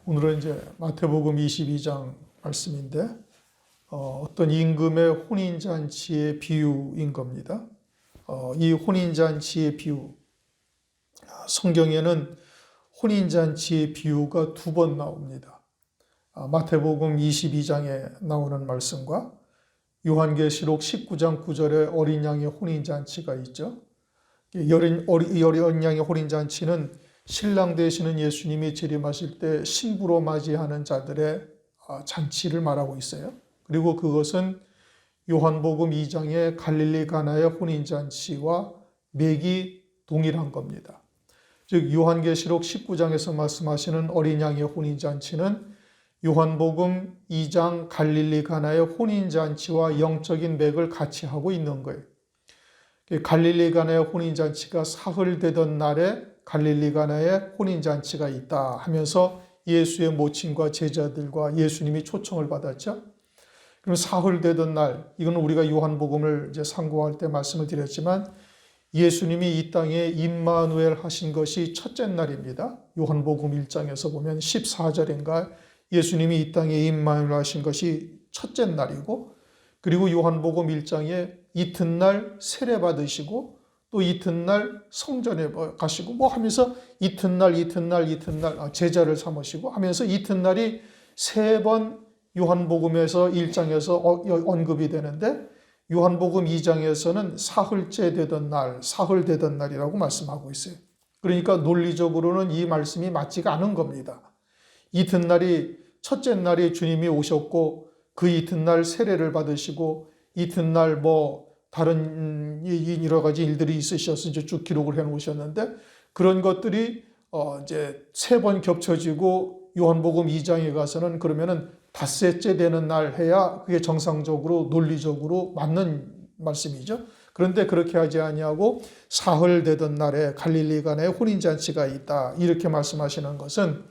오늘은 이제 마태복음 22장 말씀인데 어떤 임금의 혼인잔치의 비유인 겁니다. 이 혼인잔치의 비유, 성경에는 혼인잔치의 비유가 두 번 나옵니다. 마태복음 22장에 나오는 말씀과 요한계시록 19장 9절에 어린 양의 혼인잔치가 있죠. 이 어린 양의 혼인잔치는 신랑 되시는 예수님이 재림하실 때 신부로 맞이하는 자들의 잔치를 말하고 있어요. 그리고 그것은 요한복음 2장의 갈릴리 가나의 혼인잔치와 맥이 동일한 겁니다. 즉 요한계시록 19장에서 말씀하시는 어린 양의 혼인잔치는 요한복음 2장 갈릴리 가나의 혼인잔치와 영적인 맥을 같이 하고 있는 거예요. 갈릴리 가나의 혼인잔치가 사흘 되던 날에 갈릴리 가나의 혼인잔치가 있다 하면서 예수의 모친과 제자들과 예수님이 초청을 받았죠. 그럼 사흘 되던 날, 이건 우리가 요한복음을 이제 상고할 때 말씀을 드렸지만 예수님이 이 땅에 임마누엘 하신 것이 첫째 날입니다. 요한복음 1장에서 보면 14절인가 예수님이 이 땅에 임마누엘 하신 것이 첫째 날이고, 그리고 요한복음 1장에 이튿날 세례 받으시고 또 이튿날 성전에 가시고 뭐 하면서 이튿날 제자를 삼으시고 하면서 이튿날이 세 번 요한복음에서 1장에서 언급이 되는데 요한복음 2장에서는 사흘 되던 날이라고 말씀하고 있어요. 그러니까 논리적으로는 이 말씀이 맞지가 않은 겁니다. 이튿날이 첫째 날이 주님이 오셨고 그 이튿날 세례를 받으시고 이튿날 다른 여러 가지 일들이 있으셔서 이제 쭉 기록을 해 놓으셨는데 그런 것들이 이제 세 번 겹쳐지고 요한복음 2장에 가서는 그러면은 닷새째 되는 날 해야 그게 정상적으로 논리적으로 맞는 말씀이죠. 그런데 그렇게 하지 아니하고 사흘 되던 날에 갈릴리 가나의 혼인잔치가 있다. 이렇게 말씀하시는 것은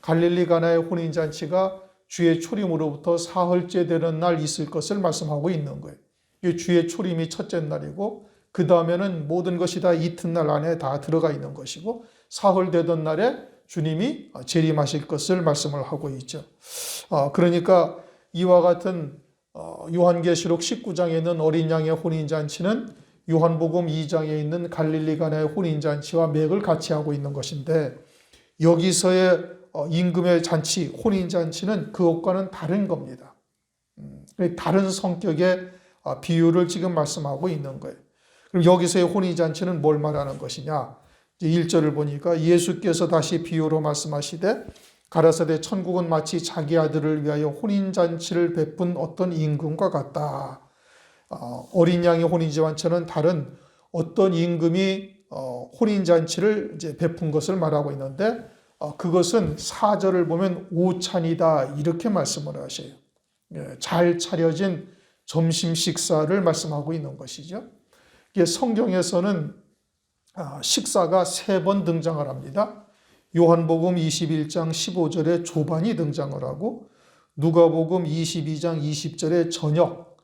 갈릴리 가나의 혼인잔치가 주의 초림으로부터 사흘째 되는 날 있을 것을 말씀하고 있는 거예요. 주의 초림이 첫째 날이고 그 다음에는 모든 것이 다 이튿날 안에 다 들어가 있는 것이고 사흘 되던 날에 주님이 재림하실 것을 말씀을 하고 있죠. 그러니까 이와 같은 요한계시록 19장에 있는 어린 양의 혼인잔치는 요한복음 2장에 있는 갈릴리 가나의 혼인잔치와 맥을 같이 하고 있는 것인데 여기서의 임금의 잔치, 혼인잔치는 그것과는 다른 겁니다. 다른 성격의 비유를 지금 말씀하고 있는 거예요. 그럼 여기서의 혼인잔치는 뭘 말하는 것이냐? 1절을 보니까 예수께서 다시 비유로 말씀하시되 가라사대 천국은 마치 자기 아들을 위하여 혼인잔치를 베푼 어떤 임금과 같다. 어린 양의 혼인잔치는 다른 어떤 임금이 혼인잔치를 이제 베푼 것을 말하고 있는데 그것은 4절을 보면 오찬이다 이렇게 말씀을 하셔요. 잘 차려진 점심 식사를 말씀하고 있는 것이죠. 성경에서는 식사가 세 번 등장을 합니다. 요한복음 21장 15절에 조반이 등장을 하고 누가복음 22장 20절에 저녁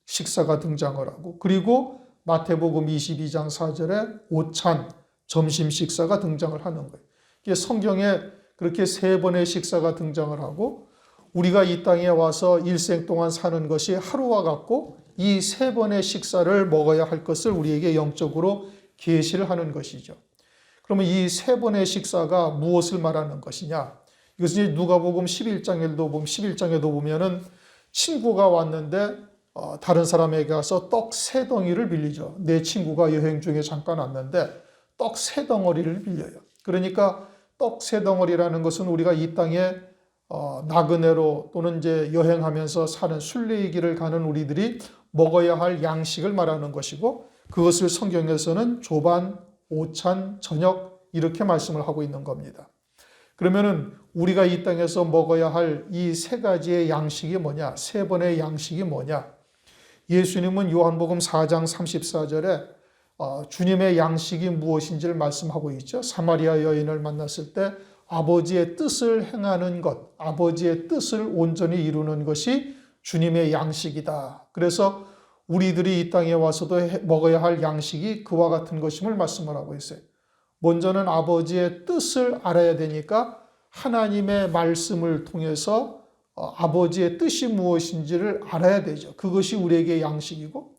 식사가 등장을 하고 그리고 마태복음 22장 4절에 오찬 점심 식사가 등장을 하는 거예요. 성경에 그렇게 세 번의 식사가 등장을 하고 우리가 이 땅에 와서 일생 동안 사는 것이 하루와 같고 이 세 번의 식사를 먹어야 할 것을 우리에게 영적으로 계시를 하는 것이죠. 그러면 이 세 번의 식사가 무엇을 말하는 것이냐? 이것은 누가복음 11장에도 보면은 친구가 왔는데 다른 사람에게 가서 떡 세 덩이를 빌리죠. 내 친구가 여행 중에 잠깐 왔는데 떡 세 덩어리를 빌려요. 그러니까 떡 세 덩어리라는 것은 우리가 이 땅에 나그네로 또는 이제 여행하면서 사는 순례길을 가는 우리들이 먹어야 할 양식을 말하는 것이고 그것을 성경에서는 조반, 오찬, 저녁 이렇게 말씀을 하고 있는 겁니다. 그러면은 우리가 이 땅에서 먹어야 할 이 세 가지의 양식이 뭐냐? 세 번의 양식이 뭐냐? 예수님은 요한복음 4장 34절에 주님의 양식이 무엇인지를 말씀하고 있죠. 사마리아 여인을 만났을 때 아버지의 뜻을 행하는 것, 아버지의 뜻을 온전히 이루는 것이 주님의 양식이다. 그래서 우리들이 이 땅에 와서도 먹어야 할 양식이 그와 같은 것임을 말씀을 하고 있어요. 먼저는 아버지의 뜻을 알아야 되니까 하나님의 말씀을 통해서 아버지의 뜻이 무엇인지를 알아야 되죠. 그것이 우리에게 양식이고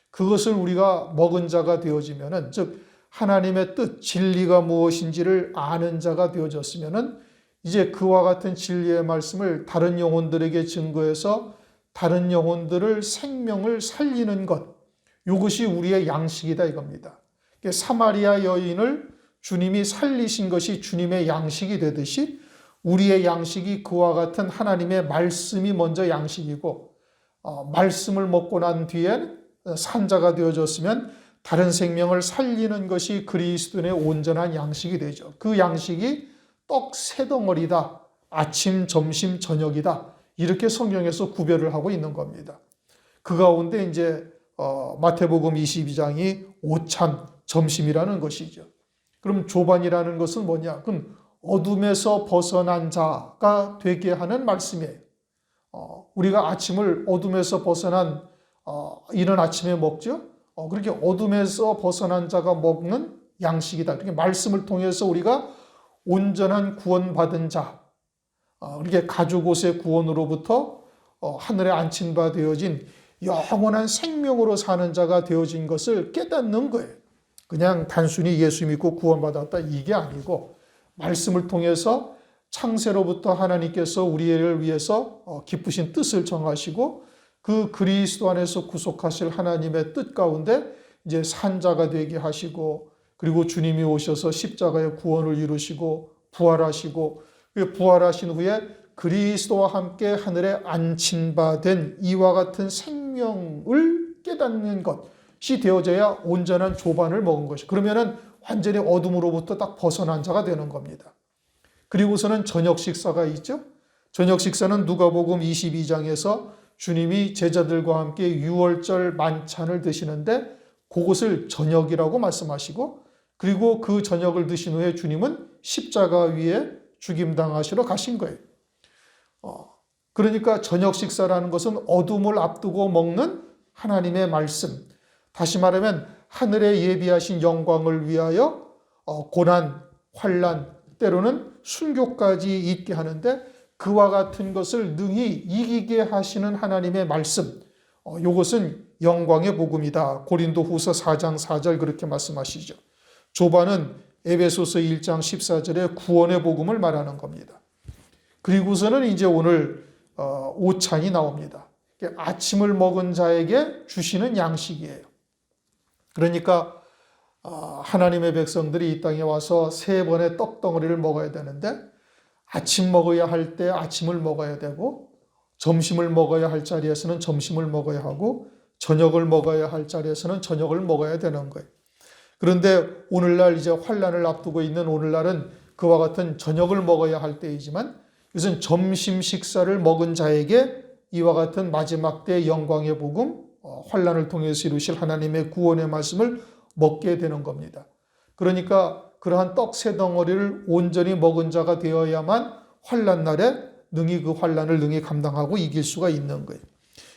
그것을 우리가 먹은 자가 되어지면은, 즉 하나님의 뜻, 진리가 무엇인지를 아는 자가 되어졌으면은 이제 그와 같은 진리의 말씀을 다른 영혼들에게 증거해서 다른 영혼들을 생명을 살리는 것, 이것이 우리의 양식이다 이겁니다. 사마리아 여인을 주님이 살리신 것이 주님의 양식이 되듯이 우리의 양식이 그와 같은 하나님의 말씀이 먼저 양식이고, 말씀을 먹고 난 뒤에 산자가 되어졌으면 다른 생명을 살리는 것이 그리스도인의 온전한 양식이 되죠. 그 양식이 떡 세 덩어리다, 아침, 점심, 저녁이다, 이렇게 성경에서 구별을 하고 있는 겁니다. 그 가운데 이제 마태복음 22장이 오찬, 점심이라는 것이죠. 그럼 조반이라는 것은 뭐냐? 그건 어둠에서 벗어난 자가 되게 하는 말씀이에요. 우리가 아침을 어둠에서 벗어난 이른 아침에 먹죠. 그렇게 어둠에서 벗어난 자가 먹는 양식이다. 그렇게 말씀을 통해서 우리가 온전한 구원받은 자, 이렇게 가죽 옷의 구원으로부터 하늘에 안친 바 되어진 영원한 생명으로 사는 자가 되어진 것을 깨닫는 거예요. 그냥 단순히 예수 믿고 구원받았다 이게 아니고, 말씀을 통해서 창세로부터 하나님께서 우리를 위해서 기쁘신 뜻을 정하시고 그 그리스도 안에서 구속하실 하나님의 뜻 가운데 이제 산자가 되게 하시고, 그리고 주님이 오셔서 십자가의 구원을 이루시고 부활하시고, 부활하신 후에 그리스도와 함께 하늘에 안친 바 된 이와 같은 생명을 깨닫는 것이 되어져야 온전한 조반을 먹은 것이, 그러면은 완전히 어둠으로부터 딱 벗어난 자가 되는 겁니다. 그리고서는 저녁 식사가 있죠. 저녁 식사는 누가복음 22장에서 주님이 제자들과 함께 유월절 만찬을 드시는데 그것을 저녁이라고 말씀하시고, 그리고 그 저녁을 드신 후에 주님은 십자가 위에 죽임당하시러 가신 거예요. 그러니까 저녁 식사라는 것은 어둠을 앞두고 먹는 하나님의 말씀, 다시 말하면 하늘에 예비하신 영광을 위하여 고난, 환난, 때로는 순교까지 있게 하는데 그와 같은 것을 능히 이기게 하시는 하나님의 말씀, 이것은 영광의 복음이다. 고린도후서 4장 4절 그렇게 말씀하시죠. 조반은 에베소서 1장 14절에 구원의 복음을 말하는 겁니다. 그리고서는 이제 오늘 오찬이 나옵니다. 아침을 먹은 자에게 주시는 양식이에요. 그러니까 하나님의 백성들이 이 땅에 와서 세 번의 떡덩어리를 먹어야 되는데, 아침 먹어야 할 때 아침을 먹어야 되고, 점심을 먹어야 할 자리에서는 점심을 먹어야 하고, 저녁을 먹어야 할 자리에서는 저녁을 먹어야 되는 거예요. 그런데 오늘날 이제 환난을 앞두고 있는 오늘날은 그와 같은 저녁을 먹어야 할 때이지만, 이것은 점심 식사를 먹은 자에게 이와 같은 마지막 때 영광의 복음, 환난을 통해서 이루실 하나님의 구원의 말씀을 먹게 되는 겁니다. 그러니까 그러한 떡 세 덩어리를 온전히 먹은 자가 되어야만 환난 날에 능히 그 환난을 능히 감당하고 이길 수가 있는 거예요.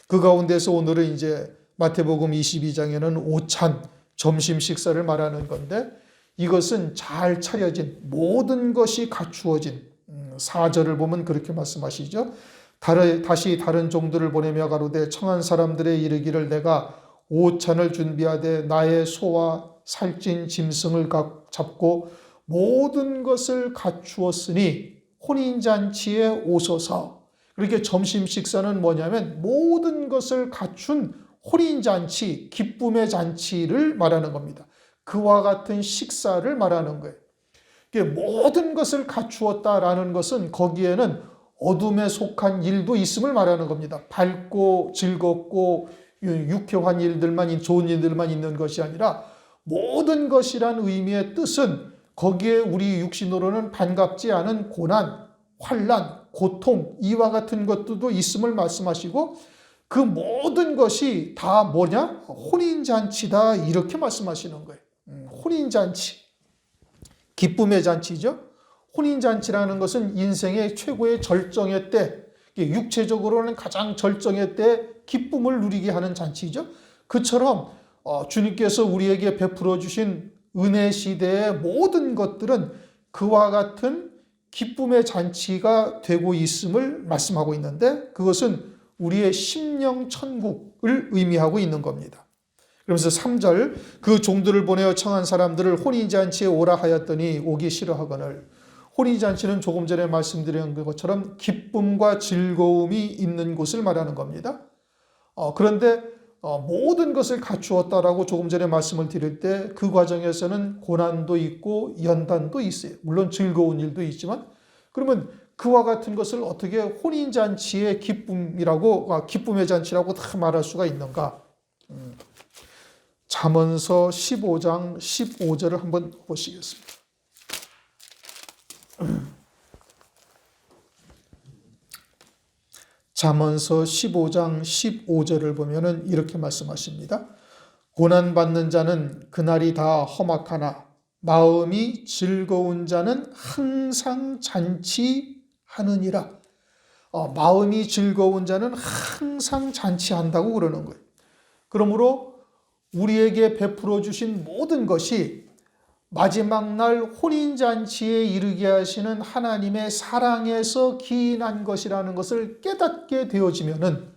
그 가운데서 오늘은 이제 마태복음 22장에는 오찬, 점심 식사를 말하는 건데, 이것은 잘 차려진 모든 것이 갖추어진 4절을 보면 그렇게 말씀하시죠. 다시 다른 종들을 보내며 가로되 청한 사람들의 이르기를 내가 오찬을 준비하되 나의 소와 살찐 짐승을 잡고 모든 것을 갖추었으니 혼인잔치에 오소서. 그렇게 점심 식사는 뭐냐면 모든 것을 갖춘 혼인잔치, 기쁨의 잔치를 말하는 겁니다. 그와 같은 식사를 말하는 거예요. 모든 것을 갖추었다라는 것은 거기에는 어둠에 속한 일도 있음을 말하는 겁니다. 밝고 즐겁고 유쾌한 일들만, 좋은 일들만 있는 것이 아니라 모든 것이란 의미의 뜻은 거기에 우리 육신으로는 반갑지 않은 고난, 환난, 고통, 이와 같은 것들도 있음을 말씀하시고, 그 모든 것이 다 뭐냐? 혼인잔치다, 이렇게 말씀하시는 거예요. 혼인잔치, 기쁨의 잔치죠. 혼인잔치라는 것은 인생의 최고의 절정의 때, 육체적으로는 가장 절정의 때 기쁨을 누리게 하는 잔치죠. 그처럼 주님께서 우리에게 베풀어 주신 은혜 시대의 모든 것들은 그와 같은 기쁨의 잔치가 되고 있음을 말씀하고 있는데 그것은 우리의 심령 천국을 의미하고 있는 겁니다. 그러면서 3절 그 종들을 보내어 청한 사람들을 혼인잔치에 오라 하였더니 오기 싫어하거늘. 혼인잔치는 조금 전에 말씀드린 것처럼 기쁨과 즐거움이 있는 곳을 말하는 겁니다. 그런데 모든 것을 갖추었다라고 조금 전에 말씀을 드릴 때 그 과정에서는 고난도 있고 연단도 있어요. 물론 즐거운 일도 있지만 그러면 그와 같은 것을 어떻게 혼인잔치의 기쁨의 잔치라고 다 말할 수가 있는가? 잠언서 15장 15절을 한번 보시겠습니다. 잠언서 15장 15절을 보면은 이렇게 말씀하십니다. 고난받는 자는 그날이 다 험악하나 마음이 즐거운 자는 항상 잔치하느니라. 마음이 즐거운 자는 항상 잔치한다고 그러는 거예요. 그러므로 우리에게 베풀어 주신 모든 것이 마지막 날 혼인잔치에 이르게 하시는 하나님의 사랑에서 기인한 것이라는 것을 깨닫게 되어지면은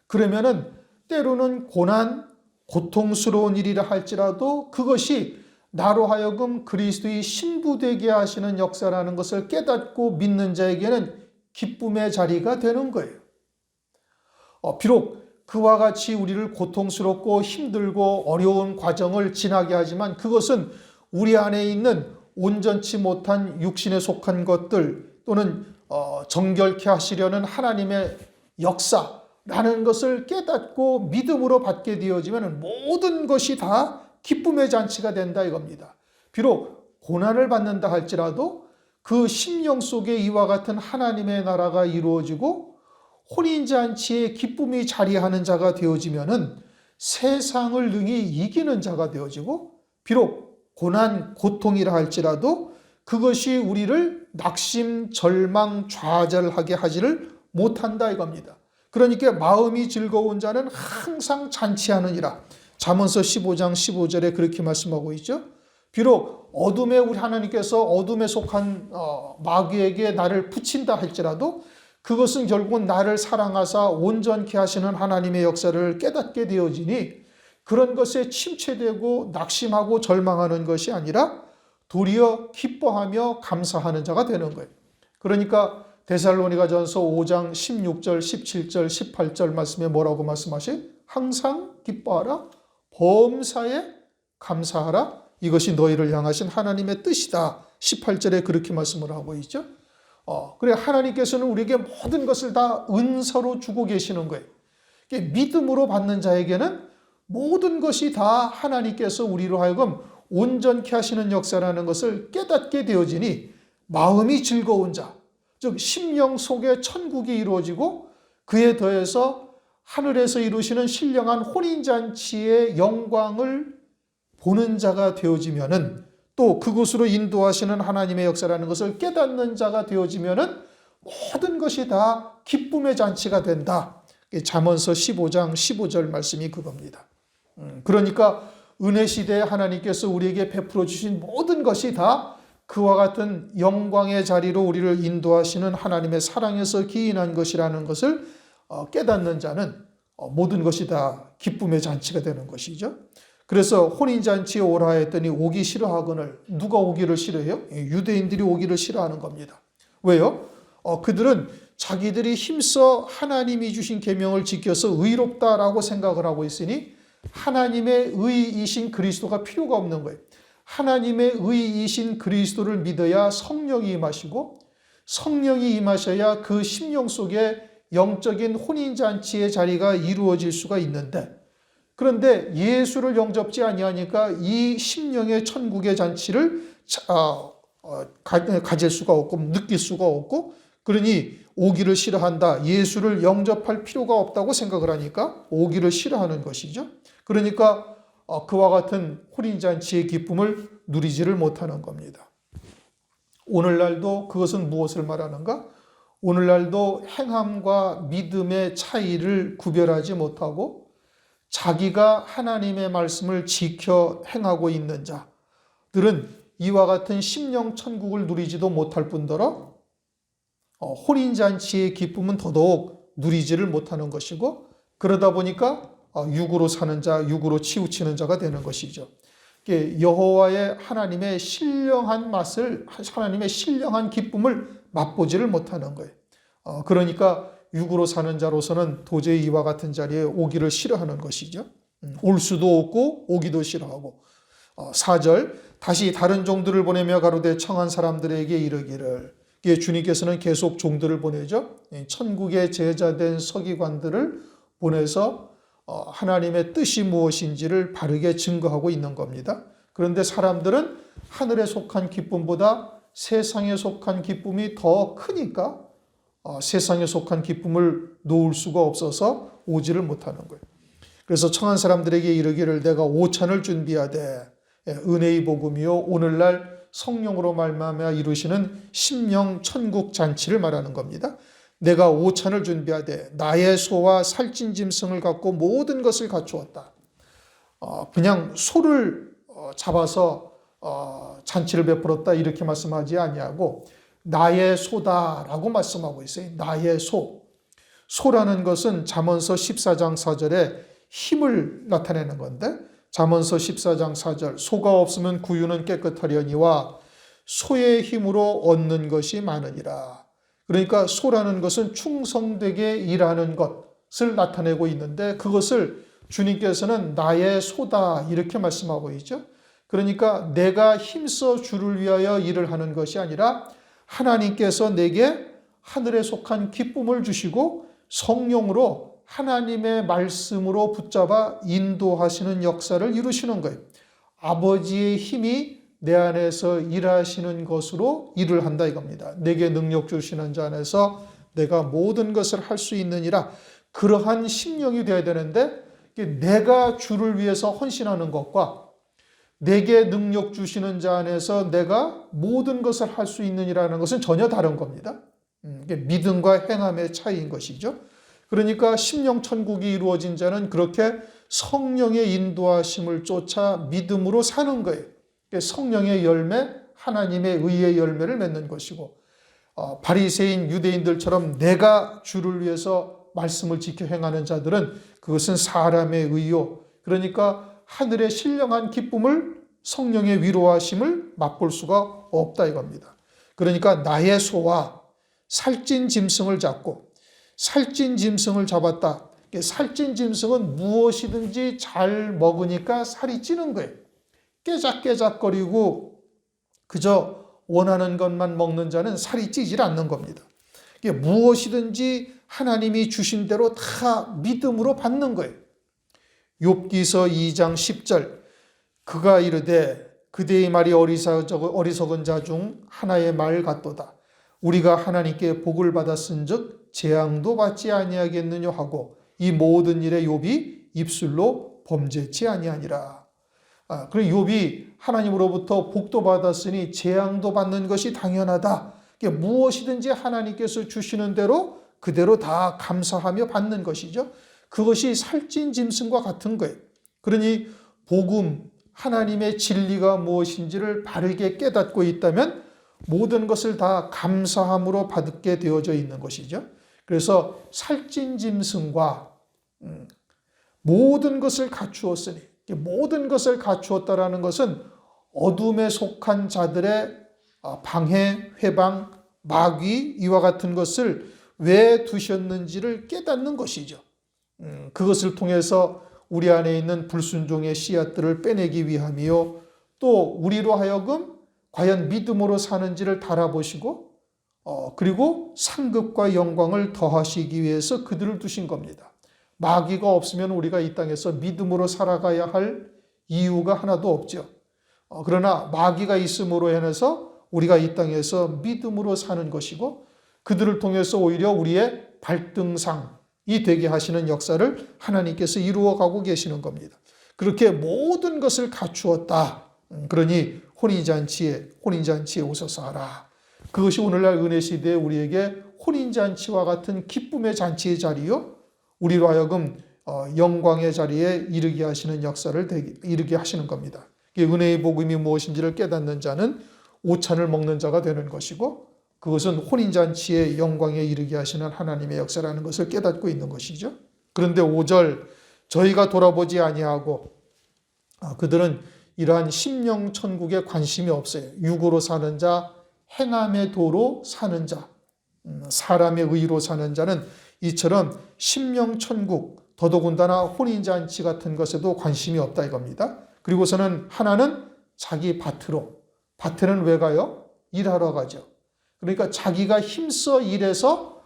그러면은 때로는 고난, 고통스러운 일이라 할지라도 그것이 나로 하여금 그리스도의 신부 되게 하시는 역사라는 것을 깨닫고 믿는 자에게는 기쁨의 자리가 되는 거예요. 비록 그와 같이 우리를 고통스럽고 힘들고 어려운 과정을 지나게 하지만 그것은 우리 안에 있는 온전치 못한 육신에 속한 것들 또는 정결케 하시려는 하나님의 역사라는 것을 깨닫고 믿음으로 받게 되어지면 모든 것이 다 기쁨의 잔치가 된다 이겁니다. 비록 고난을 받는다 할지라도 그 심령 속에 이와 같은 하나님의 나라가 이루어지고 혼인잔치에 기쁨이 자리하는 자가 되어지면은 세상을 능히 이기는 자가 되어지고 비록 고난, 고통이라 할지라도 그것이 우리를 낙심, 절망, 좌절하게 하지를 못한다 이겁니다. 그러니까 마음이 즐거운 자는 항상 잔치하느니라. 잠언서 15장 15절에 그렇게 말씀하고 있죠. 비록 어둠에 우리 하나님께서 어둠에 속한 마귀에게 나를 붙인다 할지라도 그것은 결국은 나를 사랑하사 온전케 하시는 하나님의 역사를 깨닫게 되어지니 그런 것에 침체되고 낙심하고 절망하는 것이 아니라 도리어 기뻐하며 감사하는 자가 되는 거예요. 그러니까 데살로니가전서 5장 16절, 17절, 18절 말씀에 뭐라고 말씀하세요? 항상 기뻐하라, 범사에 감사하라. 이것이 너희를 향하신 하나님의 뜻이다. 18절에 그렇게 말씀을 하고 있죠. 그래 하나님께서는 우리에게 모든 것을 다 은사로 주고 계시는 거예요. 믿음으로 받는 자에게는 모든 것이 다 하나님께서 우리로 하여금 온전케 하시는 역사라는 것을 깨닫게 되어지니 마음이 즐거운 자, 즉 심령 속에 천국이 이루어지고 그에 더해서 하늘에서 이루시는 신령한 혼인잔치의 영광을 보는 자가 되어지면은 또 그곳으로 인도하시는 하나님의 역사라는 것을 깨닫는 자가 되어지면은 모든 것이 다 기쁨의 잔치가 된다. 잠언서 15장 15절 말씀이 그겁니다. 그러니까 은혜 시대에 하나님께서 우리에게 베풀어 주신 모든 것이 다 그와 같은 영광의 자리로 우리를 인도하시는 하나님의 사랑에서 기인한 것이라는 것을 깨닫는 자는 모든 것이 다 기쁨의 잔치가 되는 것이죠. 그래서 혼인잔치에 오라 했더니 오기 싫어하거늘. 누가 오기를 싫어해요? 유대인들이 오기를 싫어하는 겁니다. 왜요? 그들은 자기들이 힘써 하나님이 주신 계명을 지켜서 의롭다라고 생각을 하고 있으니 하나님의 의이신 그리스도가 필요가 없는 거예요. 하나님의 의이신 그리스도를 믿어야 성령이 임하시고 성령이 임하셔야 그 심령 속에 영적인 혼인잔치의 자리가 이루어질 수가 있는데 그런데 예수를 영접지 아니하니까 이 심령의 천국의 잔치를 가질 수가 없고 느낄 수가 없고 그러니 오기를 싫어한다. 예수를 영접할 필요가 없다고 생각을 하니까 오기를 싫어하는 것이죠. 그러니까 그와 같은 혼인잔치의 기쁨을 누리지를 못하는 겁니다. 오늘날도 그것은 무엇을 말하는가? 오늘날도 행함과 믿음의 차이를 구별하지 못하고 자기가 하나님의 말씀을 지켜 행하고 있는 자들은 이와 같은 심령 천국을 누리지도 못할 뿐더러 혼인잔치의 기쁨은 더더욱 누리지를 못하는 것이고, 그러다 보니까 육으로 사는 자, 육으로 치우치는 자가 되는 것이죠. 여호와의 하나님의 신령한 맛을, 하나님의 신령한 기쁨을 맛보지를 못하는 거예요. 그러니까 육으로 사는 자로서는 도저히 이와 같은 자리에 오기를 싫어하는 것이죠. 올 수도 없고 오기도 싫어하고. 4절, 다시 다른 종들을 보내며 가로되 청한 사람들에게 이르기를. 주님께서는 계속 종들을 보내죠. 천국의 제자된 서기관들을 보내서 하나님의 뜻이 무엇인지를 바르게 증거하고 있는 겁니다. 그런데 사람들은 하늘에 속한 기쁨보다 세상에 속한 기쁨이 더 크니까 세상에 속한 기쁨을 놓을 수가 없어서 오지를 못하는 거예요. 그래서 청한 사람들에게 이르기를 내가 오찬을 준비하되, 은혜의 복음이요 오늘날 성령으로 말미암아 이루시는 심령 천국 잔치를 말하는 겁니다. 내가 오찬을 준비하되 나의 소와 살찐 짐승을 갖고 모든 것을 갖추었다. 그냥 소를 잡아서 잔치를 베풀었다 이렇게 말씀하지 아니하고 나의 소다라고 말씀하고 있어요. 나의 소. 소라는 것은 잠언서 14장 4절에 힘을 나타내는 건데, 잠언서 14장 4절, 소가 없으면 구유는 깨끗하려니와 소의 힘으로 얻는 것이 많으니라. 그러니까 소라는 것은 충성되게 일하는 것을 나타내고 있는데, 그것을 주님께서는 나의 소다 이렇게 말씀하고 있죠. 그러니까 내가 힘써 주를 위하여 일을 하는 것이 아니라 하나님께서 내게 하늘에 속한 기쁨을 주시고 성령으로 하나님의 말씀으로 붙잡아 인도하시는 역사를 이루시는 거예요. 아버지의 힘이 내 안에서 일하시는 것으로 일을 한다 이겁니다. 내게 능력 주시는 자 안에서 내가 모든 것을 할 수 있느니라. 그러한 심령이 되어야 되는데, 내가 주를 위해서 헌신하는 것과 내게 능력 주시는 자 안에서 내가 모든 것을 할 수 있느니라는 것은 전혀 다른 겁니다. 믿음과 행함의 차이인 것이죠. 그러니까 심령 천국이 이루어진 자는 그렇게 성령의 인도하심을 쫓아 믿음으로 사는 거예요. 성령의 열매, 하나님의 의의 열매를 맺는 것이고, 바리새인 유대인들처럼 내가 주를 위해서 말씀을 지켜 행하는 자들은 그것은 사람의 의요. 그러니까 하늘의 신령한 기쁨을, 성령의 위로하심을 맛볼 수가 없다 이겁니다. 그러니까 나의 소와 살찐 짐승을 잡고, 살찐 짐승을 잡았다. 살찐 짐승은 무엇이든지 잘 먹으니까 살이 찌는 거예요. 깨작깨작거리고 그저 원하는 것만 먹는 자는 살이 찌질 않는 겁니다. 무엇이든지 하나님이 주신 대로 다 믿음으로 받는 거예요. 욥기서 2장 10절, 그가 이르되 그대의 말이 어리석은 자 중 하나의 말 같도다. 우리가 하나님께 복을 받았은즉 재앙도 받지 아니하겠느냐 하고 이 모든 일에 욥이 입술로 범죄치 아니하니라. 그리고 욥이 하나님으로부터 복도 받았으니 재앙도 받는 것이 당연하다. 무엇이든지 하나님께서 주시는 대로 그대로 다 감사하며 받는 것이죠. 그것이 살찐 짐승과 같은 거예요. 그러니 복음, 하나님의 진리가 무엇인지를 바르게 깨닫고 있다면 모든 것을 다 감사함으로 받게 되어져 있는 것이죠. 그래서 살찐 짐승과 모든 것을 갖추었으니, 모든 것을 갖추었다라는 것은 어둠에 속한 자들의 방해, 회방, 마귀 이와 같은 것을 왜 두셨는지를 깨닫는 것이죠. 그것을 통해서 우리 안에 있는 불순종의 씨앗들을 빼내기 위함이요, 또 우리로 하여금 과연 믿음으로 사는지를 달아보시고 그리고 상급과 영광을 더하시기 위해서 그들을 두신 겁니다. 마귀가 없으면 우리가 이 땅에서 믿음으로 살아가야 할 이유가 하나도 없죠. 그러나 마귀가 있음으로 인해서 우리가 이 땅에서 믿음으로 사는 것이고, 그들을 통해서 오히려 우리의 발등상이 되게 하시는 역사를 하나님께서 이루어가고 계시는 겁니다. 그렇게 모든 것을 갖추었다. 그러니 혼인잔치에 오셔서 하라. 그것이 오늘날 은혜 시대에 우리에게 혼인잔치와 같은 기쁨의 잔치의 자리요, 우리로 하여금 영광의 자리에 이르게 하시는 역사를 이르게 하시는 겁니다. 은혜의 복음이 무엇인지를 깨닫는 자는 오찬을 먹는 자가 되는 것이고, 그것은 혼인잔치의 영광에 이르게 하시는 하나님의 역사라는 것을 깨닫고 있는 것이죠. 그런데 5절 저희가 돌아보지 아니하고 그들은 이러한 심령천국에 관심이 없어요. 육으로 사는 자, 행함의 도로 사는 자, 사람의 의로 사는 자는 이처럼 심령천국, 더더군다나 혼인잔치 같은 것에도 관심이 없다 이겁니다. 그리고서는 하나는 자기 밭에는 왜 가요? 일하러 가죠. 그러니까 자기가 힘써 일해서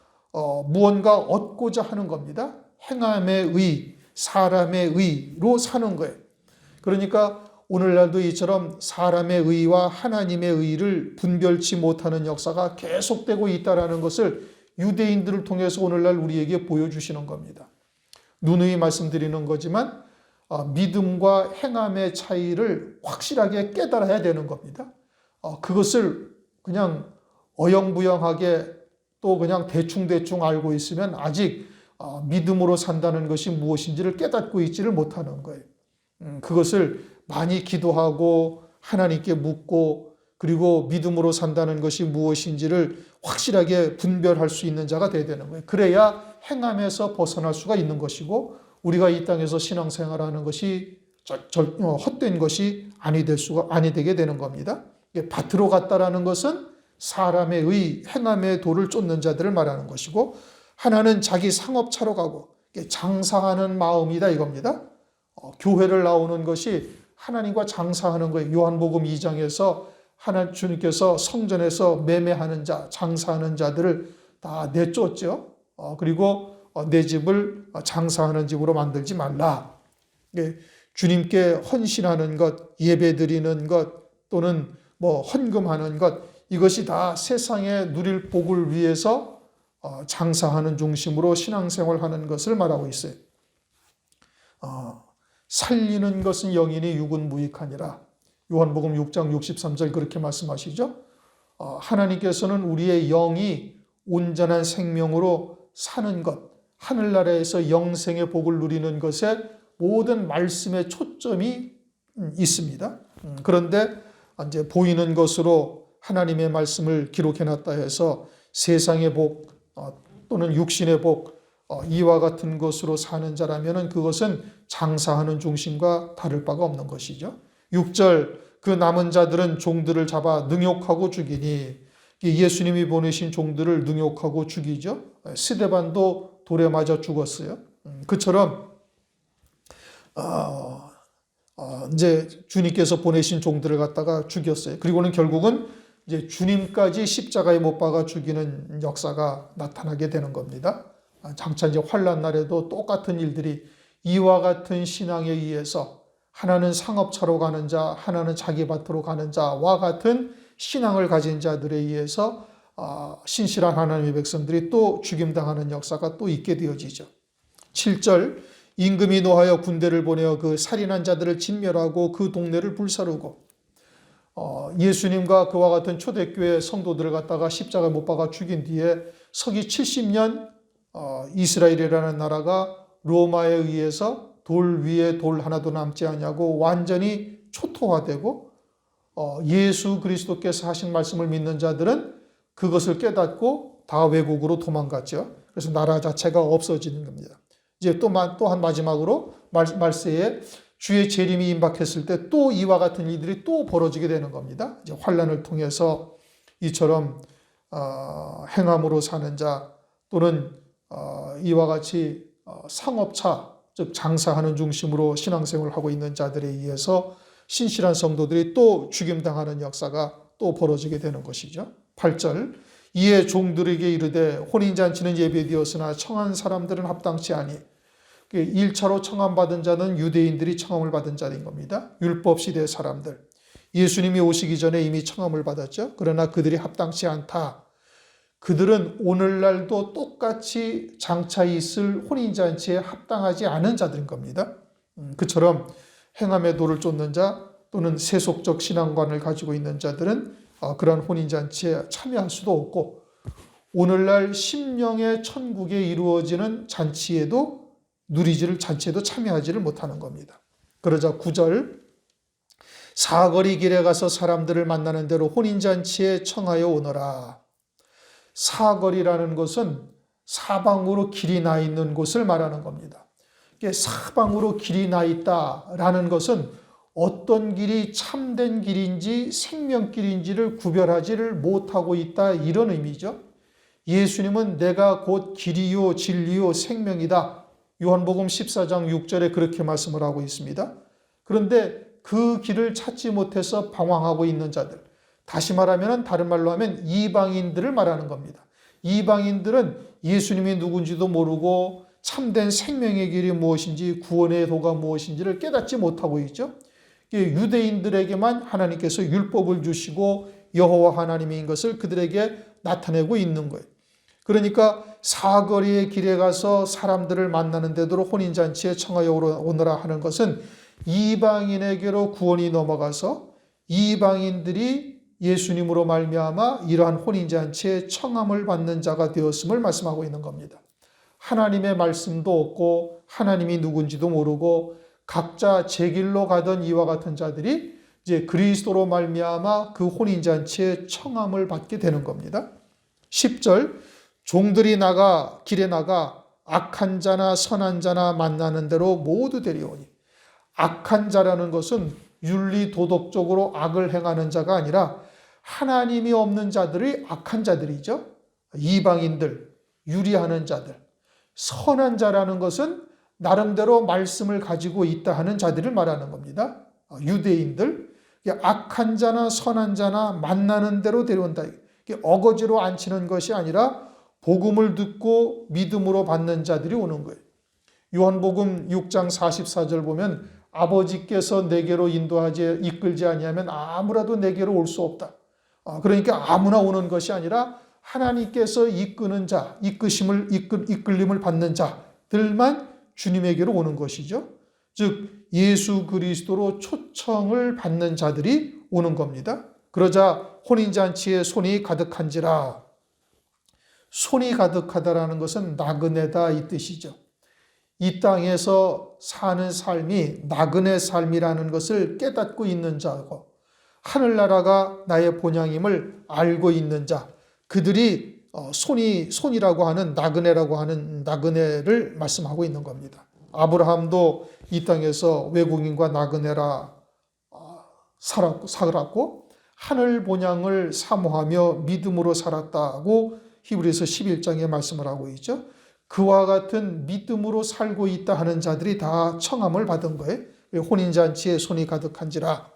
무언가 얻고자 하는 겁니다. 행함의 의, 사람의 의로 사는 거예요. 그러니까 오늘날도 이처럼 사람의 의와 하나님의 의를 분별치 못하는 역사가 계속되고 있다는 것을 유대인들을 통해서 오늘날 우리에게 보여주시는 겁니다. 누누이 말씀드리는 거지만 믿음과 행함의 차이를 확실하게 깨달아야 되는 겁니다. 그것을 그냥 어영부영하게 또 그냥 대충대충 알고 있으면 아직 믿음으로 산다는 것이 무엇인지를 깨닫고 있지를 못하는 거예요. 그것을 많이 기도하고 하나님께 묻고 그리고 믿음으로 산다는 것이 무엇인지를 확실하게 분별할 수 있는 자가 되어야 되는 거예요. 그래야 행함에서 벗어날 수가 있는 것이고 우리가 이 땅에서 신앙생활하는 것이 헛된 것이 아니 되게 되는 겁니다. 밭으로 갔다라는 것은 사람의 의, 행함의 도를 쫓는 자들을 말하는 것이고 하나는 자기 상업차로 가고 장사하는 마음이다 이겁니다. 교회를 나오는 것이 하나님과 장사하는 거예요. 요한복음 2장에서 주님께서 성전에서 매매하는 자, 장사하는 자들을 다 내쫓죠. 그리고 내 집을 장사하는 집으로 만들지 말라. 주님께 헌신하는 것, 예배 드리는 것 또는 헌금하는 것 이것이 다 세상에 누릴 복을 위해서 장사하는 중심으로 신앙생활하는 것을 말하고 있어요. 살리는 것은 영이니 육은 무익하니라. 요한복음 6장 63절 그렇게 말씀하시죠. 하나님께서는 우리의 영이 온전한 생명으로 사는 것, 하늘나라에서 영생의 복을 누리는 것에 모든 말씀의 초점이 있습니다. 그런데 이제 보이는 것으로 하나님의 말씀을 기록해놨다 해서 세상의 복 또는 육신의 복 이와 같은 것으로 사는 자라면 그것은 장사하는 중심과 다를 바가 없는 것이죠. 6절 그 남은 자들은 종들을 잡아 능욕하고 죽이니 예수님이 보내신 종들을 능욕하고 죽이죠. 스데반도 돌에 맞아 죽었어요. 그처럼 이제 주님께서 보내신 종들을 갖다가 죽였어요. 그리고는 결국은 이제 주님까지 십자가에 못 박아 죽이는 역사가 나타나게 되는 겁니다. 장차 이제 환난 날에도 똑같은 일들이 이와 같은 신앙에 의해서 하나는 상업차로 가는 자, 하나는 자기 밭으로 가는 자와 같은 신앙을 가진 자들에 의해서 신실한 하나님의 백성들이 또 죽임당하는 역사가 또 있게 되어지죠. 7절 임금이 노하여 군대를 보내어 그 살인한 자들을 진멸하고 그 동네를 불사르고 예수님과 그와 같은 초대교회 성도들을 갖다가 십자가에 못 박아 죽인 뒤에 서기 70년 이스라엘이라는 나라가 로마에 의해서 돌 위에 돌 하나도 남지 않냐고 완전히 초토화되고 예수 그리스도께서 하신 말씀을 믿는 자들은 그것을 깨닫고 다 외국으로 도망갔죠. 그래서 나라 자체가 없어지는 겁니다. 이제 또한 마지막으로 말세에 주의 재림이 임박했을 때 또 이와 같은 일들이 또 벌어지게 되는 겁니다. 이제 환란을 통해서 이처럼 행함으로 사는 자 또는 이와 같이 상업차 즉 장사하는 중심으로 신앙생활을 하고 있는 자들에 의해서 신실한 성도들이 또 죽임당하는 역사가 또 벌어지게 되는 것이죠. 8절 이에 종들에게 이르되 혼인잔치는 예배되었으나 청한 사람들은 합당치 아니. 1차로 청함받은 자는 유대인들이 청함을 받은 자인 겁니다. 율법시대 사람들. 예수님이 오시기 전에 이미 청함을 받았죠. 그러나 그들이 합당치 않다. 그들은 오늘날도 똑같이 장차 있을 혼인잔치에 합당하지 않은 자들인 겁니다. 그처럼 행함의 도를 쫓는 자 또는 세속적 신앙관을 가지고 있는 자들은 그런 혼인잔치에 참여할 수도 없고 오늘날 심령의 천국에 이루어지는 잔치에도 잔치에도 참여하지를 못하는 겁니다. 그러자 9절 사거리 길에 가서 사람들을 만나는 대로 혼인잔치에 청하여 오너라. 사거리라는 것은 사방으로 길이 나 있는 곳을 말하는 겁니다. 사방으로 길이 나 있다라는 것은 어떤 길이 참된 길인지 생명길인지를 구별하지를 못하고 있다, 이런 의미죠. 예수님은 내가 곧 길이요 진리요 생명이다. 요한복음 14장 6절에 그렇게 말씀을 하고 있습니다. 그런데 그 길을 찾지 못해서 방황하고 있는 자들, 다시 말하면, 다른 말로 하면 이방인들을 말하는 겁니다. 이방인들은 예수님이 누군지도 모르고 참된 생명의 길이 무엇인지, 구원의 도가 무엇인지를 깨닫지 못하고 있죠. 유대인들에게만 하나님께서 율법을 주시고 여호와 하나님인 것을 그들에게 나타내고 있는 거예요. 그러니까 사거리의 길에 가서 사람들을 만나는 데도 혼인잔치에 청하여 오너라 하는 것은 이방인에게로 구원이 넘어가서 이방인들이 예수님으로 말미암아 이러한 혼인잔치에 청함을 받는 자가 되었음을 말씀하고 있는 겁니다. 하나님의 말씀도 없고 하나님이 누군지도 모르고 각자 제 길로 가던 이와 같은 자들이 이제 그리스도로 말미암아 그 혼인잔치에 청함을 받게 되는 겁니다. 10절, 종들이 길에 나가 악한 자나 선한 자나 만나는 대로 모두 데려오니. 악한 자라는 것은 윤리 도덕적으로 악을 행하는 자가 아니라 하나님이 없는 자들이 악한 자들이죠. 이방인들, 유리하는 자들. 선한 자라는 것은 나름대로 말씀을 가지고 있다 하는 자들을 말하는 겁니다. 유대인들, 악한 자나 선한 자나 만나는 대로 데려온다. 어거지로 앉히는 것이 아니라 복음을 듣고 믿음으로 받는 자들이 오는 거예요. 요한복음 6장 44절 보면 아버지께서 내게로 이끌지 아니하면 아무라도 내게로 올 수 없다. 그러니까 아무나 오는 것이 아니라 하나님께서 이끄는 자, 이끌림을 받는 자들만 주님에게로 오는 것이죠. 즉 예수 그리스도로 초청을 받는 자들이 오는 겁니다. 그러자 혼인잔치에 손이 가득한지라. 손이 가득하다라는 것은 나그네다, 이 뜻이죠. 이 땅에서 사는 삶이 나그네 삶이라는 것을 깨닫고 있는 자고 하늘나라가 나의 본향임을 알고 있는 자, 그들이 손이라고 하는 나그네라고 하는 나그네를 말씀하고 있는 겁니다. 아브라함도 이 땅에서 외국인과 나그네라 살았고 하늘 본향을 사모하며 믿음으로 살았다고 히브리서 11장에 말씀을 하고 있죠. 그와 같은 믿음으로 살고 있다 하는 자들이 다 청함을 받은 거예요. 혼인잔치에 손이 가득한지라.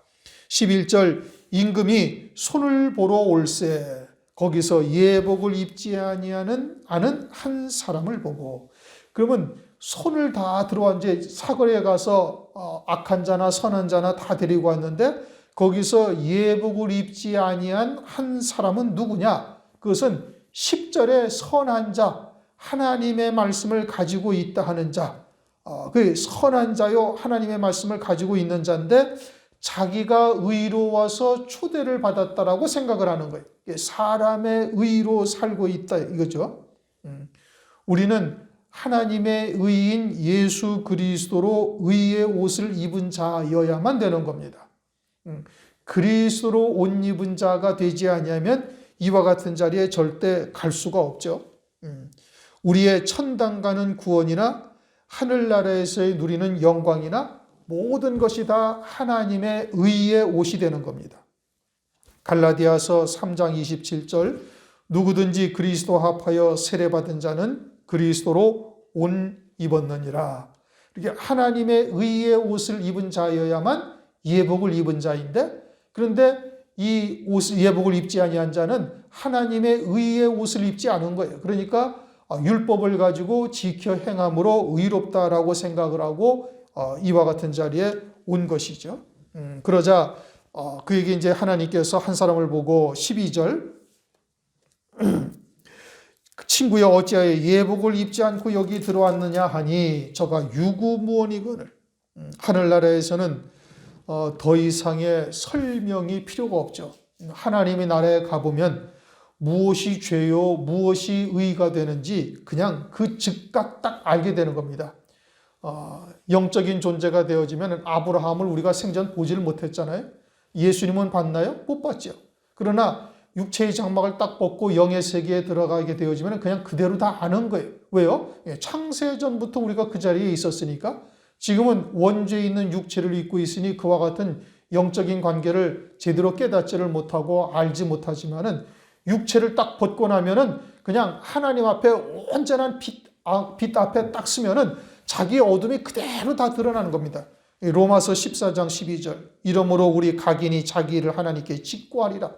11절, 임금이 손을 보러 올세. 거기서 예복을 입지 아니하는 한 사람을 보고. 그러면 손을 다 들어와 이제 사거리에 가서 악한 자나 선한 자나 다 데리고 왔는데 거기서 예복을 입지 아니한 한 사람은 누구냐? 그것은 10절에 선한 자, 하나님의 말씀을 가지고 있다 하는 자, 그 선한 자요 하나님의 말씀을 가지고 있는 자인데 자기가 의로워서 초대를 받았다라고 생각을 하는 거예요. 사람의 의로 살고 있다 이거죠. 우리는 하나님의 의인 예수 그리스도로 의의 옷을 입은 자여야만 되는 겁니다. 그리스도로 옷 입은 자가 되지 아니하면 이와 같은 자리에 절대 갈 수가 없죠. 우리의 천당 가는 구원이나 하늘나라에서의 누리는 영광이나 모든 것이 다 하나님의 의의 옷이 되는 겁니다. 갈라디아서 3장 27절, 누구든지 그리스도 합하여 세례받은 자는 그리스도로 옷 입었느니라. 이렇게 하나님의 의의 옷을 입은 자여야만 예복을 입은 자인데, 그런데 이 예복을 입지 아니한 자는 하나님의 의의 옷을 입지 않은 거예요. 그러니까 율법을 가지고 지켜 행함으로 의롭다라고 생각을 하고 이와 같은 자리에 온 것이죠. 그러자 그에게 이제 하나님께서 한 사람을 보고 12절, 친구여 어찌하여 예복을 입지 않고 여기 들어왔느냐 하니 저가 유구무원이거늘. 하늘나라에서는 더 이상의 설명이 필요가 없죠. 하나님의 나라에 가보면 무엇이 죄요 무엇이 의가 되는지 그냥 그 즉각 딱 알게 되는 겁니다. 영적인 존재가 되어지면 아브라함을 우리가 생전 보지를 못했잖아요. 예수님은 봤나요? 못 봤죠. 그러나 육체의 장막을 딱 벗고 영의 세계에 들어가게 되어지면 그냥 그대로 다 아는 거예요. 왜요? 창세전부터 우리가 그 자리에 있었으니까. 지금은 원죄에 있는 육체를 입고 있으니 그와 같은 영적인 관계를 제대로 깨닫지를 못하고 알지 못하지만은 육체를 딱 벗고 나면은 그냥 하나님 앞에 온전한 빛 앞에 딱 서면은 자기의 어둠이 그대로 다 드러나는 겁니다. 로마서 14장 12절. 이러므로 우리 각인이 자기 일을 하나님께 직고하리라.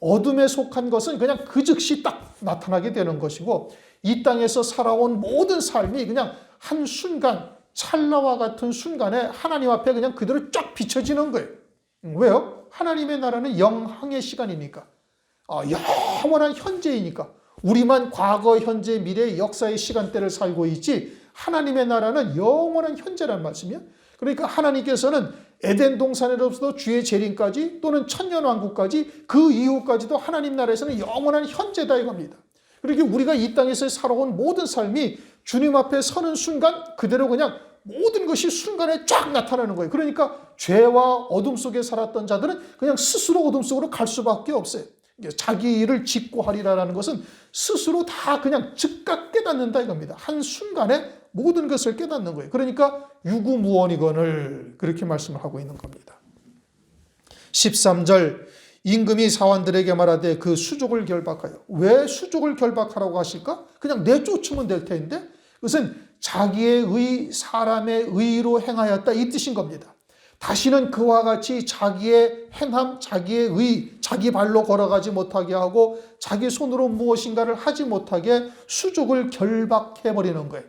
어둠에 속한 것은 그냥 그 즉시 딱 나타나게 되는 것이고, 이 땅에서 살아온 모든 삶이 그냥 한순간, 찰나와 같은 순간에 하나님 앞에 그냥 그대로 쫙 비춰지는 거예요. 왜요? 하나님의 나라는 영항의 시간이니까. 영원한 현재이니까. 우리만 과거, 현재, 미래, 역사의 시간대를 살고 있지, 하나님의 나라는 영원한 현재란 말씀이야. 그러니까 하나님께서는 에덴 동산에로부터 주의 재림까지 또는 천년왕국까지 그 이후까지도 하나님 나라에서는 영원한 현재다 이겁니다. 그러니까 우리가 이 땅에서 살아온 모든 삶이 주님 앞에 서는 순간 그대로 그냥 모든 것이 순간에 쫙 나타나는 거예요. 그러니까 죄와 어둠 속에 살았던 자들은 그냥 스스로 어둠 속으로 갈 수밖에 없어요. 자기 일을 짓고 하리라는 것은 스스로 다 그냥 즉각 깨닫는다 이겁니다. 한순간에 모든 것을 깨닫는 거예요. 그러니까 유구무원이거늘 그렇게 말씀을 하고 있는 겁니다. 13절 임금이 사환들에게 말하되 그 수족을 결박하여. 왜 수족을 결박하라고 하실까? 그냥 내쫓으면 될 텐데 그것은 자기의 의, 사람의 의로 행하였다 이 뜻인 겁니다. 다시는 그와 같이 자기의 행함, 자기의 의, 자기 발로 걸어가지 못하게 하고 자기 손으로 무엇인가를 하지 못하게 수족을 결박해버리는 거예요.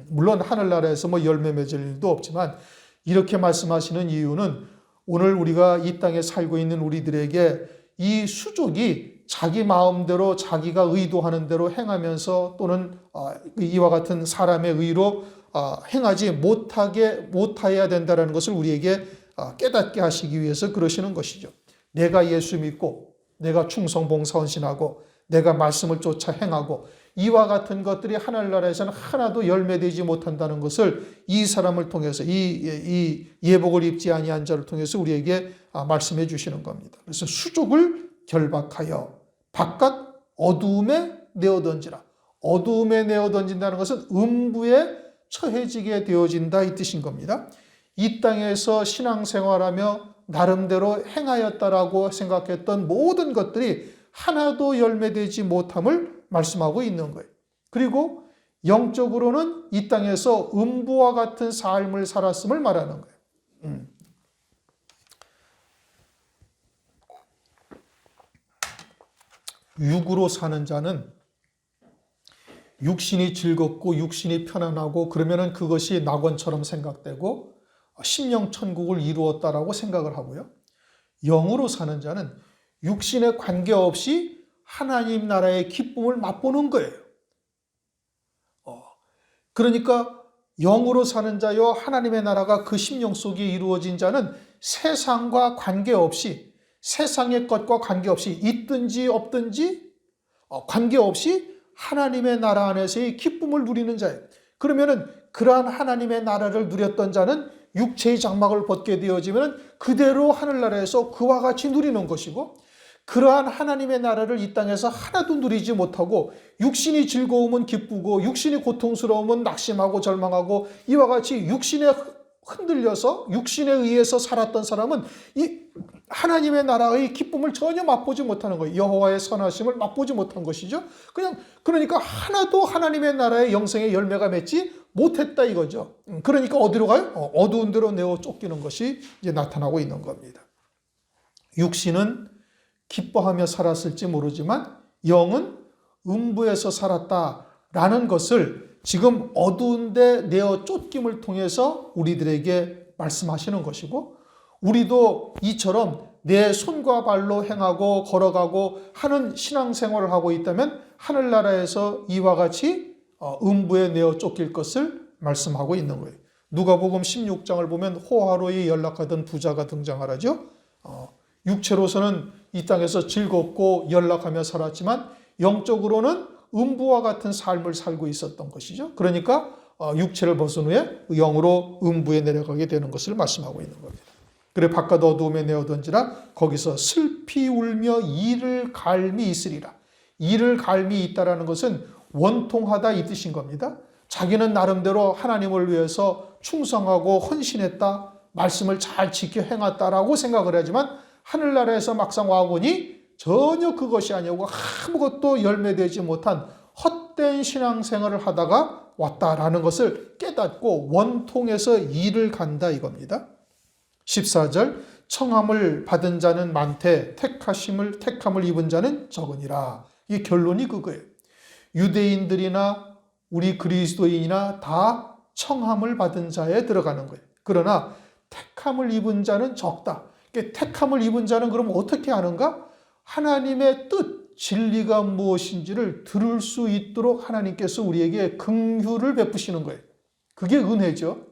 물론 하늘나라에서 열매 맺을 일도 없지만 이렇게 말씀하시는 이유는 오늘 우리가 이 땅에 살고 있는 우리들에게 이 수족이 자기 마음대로 자기가 의도하는 대로 행하면서 또는 이와 같은 사람의 의로 행하지 못해야 된다는 것을 우리에게 깨닫게 하시기 위해서 그러시는 것이죠. 내가 예수 믿고 내가 충성봉사헌신하고 내가 말씀을 쫓아 행하고 이와 같은 것들이 하늘나라에서는 하나도 열매되지 못한다는 것을 이 사람을 통해서 이 예복을 입지 아니한 자를 통해서 우리에게 말씀해 주시는 겁니다. 그래서 수족을 결박하여 바깥 어두움에 내어던지라. 어두움에 내어던진다는 것은 음부에 처해지게 되어진다 이 뜻인 겁니다. 이 땅에서 신앙생활하며 나름대로 행하였다라고 생각했던 모든 것들이 하나도 열매되지 못함을 말씀하고 있는 거예요. 그리고 영적으로는 이 땅에서 음부와 같은 삶을 살았음을 말하는 거예요. 육으로 사는 자는 육신이 즐겁고 육신이 편안하고 그러면은 그것이 낙원처럼 생각되고 심령천국을 이루었다라고 생각을 하고요. 영으로 사는 자는 육신에 관계없이 하나님 나라의 기쁨을 맛보는 거예요. 그러니까 영으로 사는 자여 하나님의 나라가 그 심령 속에 이루어진 자는 세상과 관계없이 세상의 것과 관계없이 있든지 없든지 관계없이 하나님의 나라 안에서의 기쁨을 누리는 자예요. 그러면은 그러한 하나님의 나라를 누렸던 자는 육체의 장막을 벗게 되어지면 그대로 하늘나라에서 그와 같이 누리는 것이고 그러한 하나님의 나라를 이 땅에서 하나도 누리지 못하고 육신이 즐거우면 기쁘고 육신이 고통스러우면 낙심하고 절망하고 이와 같이 육신에 흔들려서 육신에 의해서 살았던 사람은 이 하나님의 나라의 기쁨을 전혀 맛보지 못하는 거예요. 여호와의 선하심을 맛보지 못한 것이죠. 그러니까 하나도 하나님의 나라의 영생의 열매가 맺지 못했다 이거죠. 그러니까 어디로 가요? 어두운 데로 내어 쫓기는 것이 이제 나타나고 있는 겁니다. 육신은 기뻐하며 살았을지 모르지만 영은 음부에서 살았다라는 것을 지금 어두운 데 내어 쫓김을 통해서 우리들에게 말씀하시는 것이고 우리도 이처럼 내 손과 발로 행하고 걸어가고 하는 신앙생활을 하고 있다면 하늘나라에서 이와 같이 음부에 내어 쫓길 것을 말씀하고 있는 거예요. 누가복음 16장을 보면 호화로에 연락하던 부자가 등장하죠. 육체로서는 이 땅에서 즐겁고 연락하며 살았지만 영적으로는 음부와 같은 삶을 살고 있었던 것이죠. 그러니까 육체를 벗은 후에 영으로 음부에 내려가게 되는 것을 말씀하고 있는 겁니다. 그래 바깥 어두움에 내어던지라 거기서 슬피 슬피 울며 이를 갈미 있으리라. 이를 갈미 있다라는 것은 원통하다 이 뜻인 겁니다. 자기는 나름대로 하나님을 위해서 충성하고 헌신했다, 말씀을 잘 지켜 행했다라고 생각을 하지만 하늘나라에서 막상 와보니 전혀 그것이 아니고 아무것도 열매되지 못한 헛된 신앙생활을 하다가 왔다라는 것을 깨닫고 원통에서 이를 간다 이겁니다. 14절 청함을 받은 자는 많되 택함을 입은 자는 적으니라. 이 결론이 그거예요. 유대인들이나 우리 그리스도인이나 다 청함을 받은 자에 들어가는 거예요. 그러나 택함을 입은 자는 적다. 택함을 입은 자는 그럼 어떻게 하는가? 하나님의 뜻, 진리가 무엇인지를 들을 수 있도록 하나님께서 우리에게 긍휼을 베푸시는 거예요. 그게 은혜죠.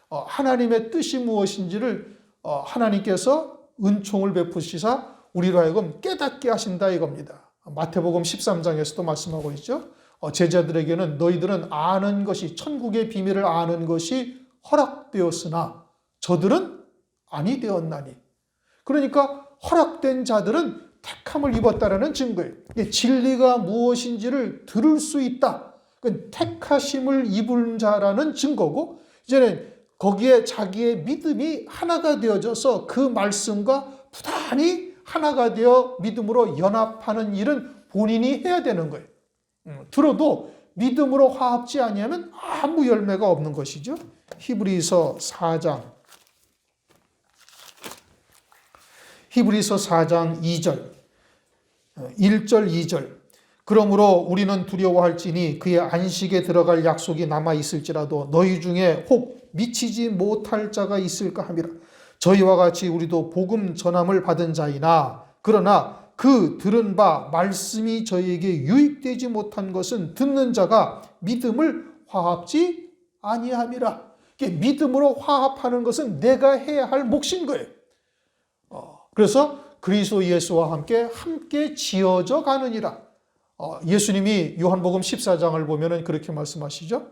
하나님의 뜻이 무엇인지를 하나님께서 은총을 베푸시사 우리로 하여금 깨닫게 하신다 이겁니다. 마태복음 13장에서도 말씀하고 있죠. 제자들에게는 너희들은 아는 것이 천국의 비밀을 아는 것이 허락되었으나 저들은 아니 되었나니. 그러니까 허락된 자들은 택함을 입었다라는 증거예요. 진리가 무엇인지를 들을 수 있다. 그건 택하심을 입은 자라는 증거고 이제는 거기에 자기의 믿음이 하나가 되어져서 그 말씀과 부단히 하나가 되어 믿음으로 연합하는 일은 본인이 해야 되는 거예요. 들어도 믿음으로 화합지 아니하면 아무 열매가 없는 것이죠. 히브리서 4장 2절 1절 2절 그러므로 우리는 두려워할지니 그의 안식에 들어갈 약속이 남아 있을지라도 너희 중에 혹 미치지 못할 자가 있을까 함이라. 저희와 같이 우리도 복음 전함을 받은 자이나 그러나 그 들은 바 말씀이 저희에게 유익되지 못한 것은 듣는 자가 믿음을 화합지 아니함이라. 믿음으로 화합하는 것은 내가 해야 할 몫인 거예요. 그래서 그리스도 예수와 함께 지어져 가느니라. 예수님이 요한복음 14장을 보면 그렇게 말씀하시죠.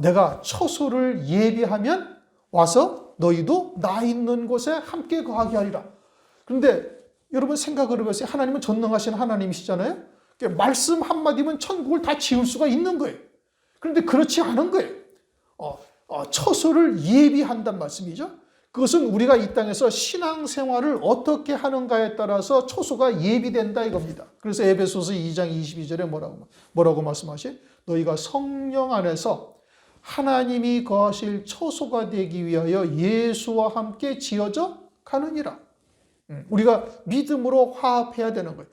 내가 처소를 예비하면 와서 너희도 나 있는 곳에 함께 거하게 하리라. 그런데 여러분 생각을 해보세요. 하나님은 전능하신 하나님이시잖아요. 말씀 한마디면 천국을 다 지을 수가 있는 거예요. 그런데 그렇지 않은 거예요. 처소를 예비한단 말씀이죠. 그것은 우리가 이 땅에서 신앙생활을 어떻게 하는가에 따라서 처소가 예비된다 이겁니다. 그래서 에베소서 2장 22절에 뭐라고 말씀하시? 너희가 성령 안에서 하나님이 거하실 처소가 되기 위하여 예수와 함께 지어져 가느니라. 우리가 믿음으로 화합해야 되는 거예요.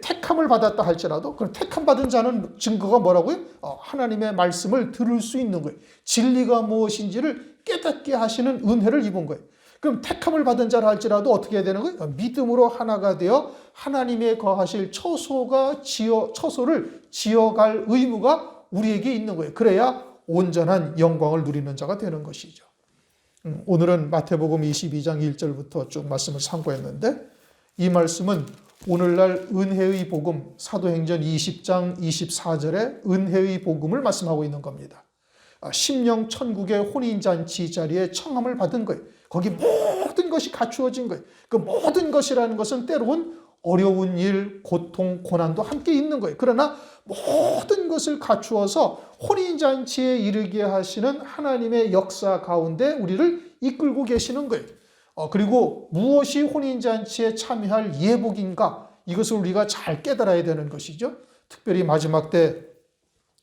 택함을 받았다 할지라도 그럼 택함 받은 자는 증거가 뭐라고요? 하나님의 말씀을 들을 수 있는 거예요. 진리가 무엇인지를 깨닫게 하시는 은혜를 입은 거예요. 그럼 택함을 받은 자라 할지라도 어떻게 해야 되는 거예요? 믿음으로 하나가 되어 하나님의 거하실 처소를 지어갈 의무가 우리에게 있는 거예요. 그래야 온전한 영광을 누리는 자가 되는 것이죠. 오늘은 마태복음 22장 1절부터 쭉 말씀을 상고했는데 이 말씀은 오늘날 은혜의 복음 사도행전 20장 24절에 은혜의 복음을 말씀하고 있는 겁니다. 심령 천국의 혼인잔치 자리에 청함을 받은 거예요. 거기 모든 것이 갖추어진 거예요. 그 모든 것이라는 것은 때로는 어려운 일, 고통, 고난도 함께 있는 거예요. 그러나 모든 것을 갖추어서 혼인잔치에 이르게 하시는 하나님의 역사 가운데 우리를 이끌고 계시는 거예요. 그리고 무엇이 혼인잔치에 참여할 예복인가? 이것을 우리가 잘 깨달아야 되는 것이죠. 특별히 마지막 때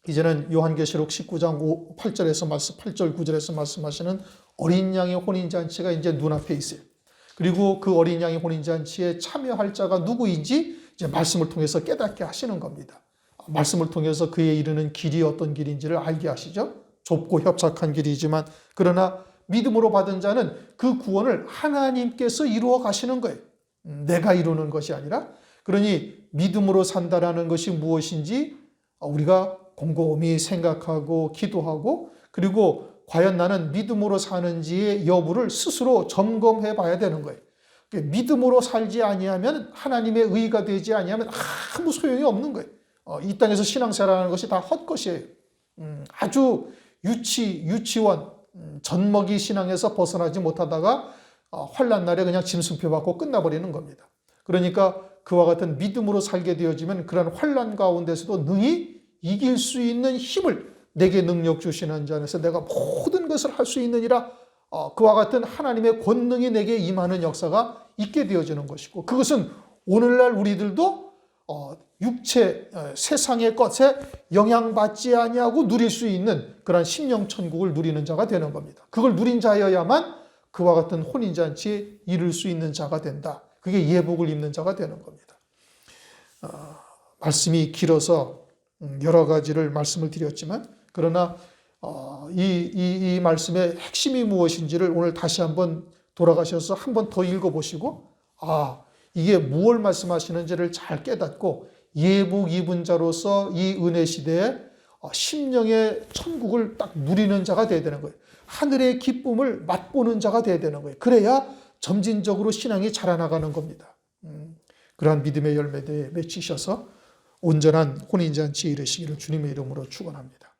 이제는 요한계시록 19장 8절 9절에서 말씀하시는 어린 양의 혼인잔치가 이제 눈앞에 있어요. 그리고 그 어린 양의 혼인잔치에 참여할 자가 누구인지 이제 말씀을 통해서 깨닫게 하시는 겁니다. 말씀을 통해서 그에 이르는 길이 어떤 길인지를 알게 하시죠. 좁고 협착한 길이지만 그러나 믿음으로 받은 자는 그 구원을 하나님께서 이루어 가시는 거예요. 내가 이루는 것이 아니라. 그러니 믿음으로 산다라는 것이 무엇인지 우리가 곰곰이 생각하고 기도하고 그리고 과연 나는 믿음으로 사는지의 여부를 스스로 점검해 봐야 되는 거예요. 믿음으로 살지 아니하면 하나님의 의가 되지 아니하면 아무 소용이 없는 거예요. 이 땅에서 신앙생활하는 것이 다 헛것이에요. 아주 유치원 젖먹이 신앙에서 벗어나지 못하다가 환난 날에 그냥 짐승표 받고 끝나버리는 겁니다. 그러니까 그와 같은 믿음으로 살게 되어지면 그런 환난 가운데서도 능히 이길 수 있는 힘을 내게 능력 주시는 자 안에서 내가 모든 것을 할 수 있느니라, 그와 같은 하나님의 권능이 내게 임하는 역사가 있게 되어지는 것이고, 그것은 오늘날 우리들도 육체 세상의 것에 영향받지 아니하고 누릴 수 있는 그런 심령 천국을 누리는 자가 되는 겁니다. 그걸 누린 자여야만 그와 같은 혼인잔치에 이를 수 있는 자가 된다. 그게 예복을 입는 자가 되는 겁니다. 말씀이 길어서 여러 가지를 말씀을 드렸지만, 그러나 이 말씀의 핵심이 무엇인지를 오늘 다시 한번 돌아가셔서 한번 더 읽어보시고, 이게 무엇을 말씀하시는지를 잘 깨닫고 예복 입은 자로서 이 은혜 시대에 심령의 천국을 딱 누리는 자가 되어야 되는 거예요. 하늘의 기쁨을 맛보는 자가 되어야 되는 거예요. 그래야 점진적으로 신앙이 자라나가는 겁니다. 그러한 믿음의 열매대에 맺히셔서 온전한 혼인잔치에 이르시기를 주님의 이름으로 축원합니다.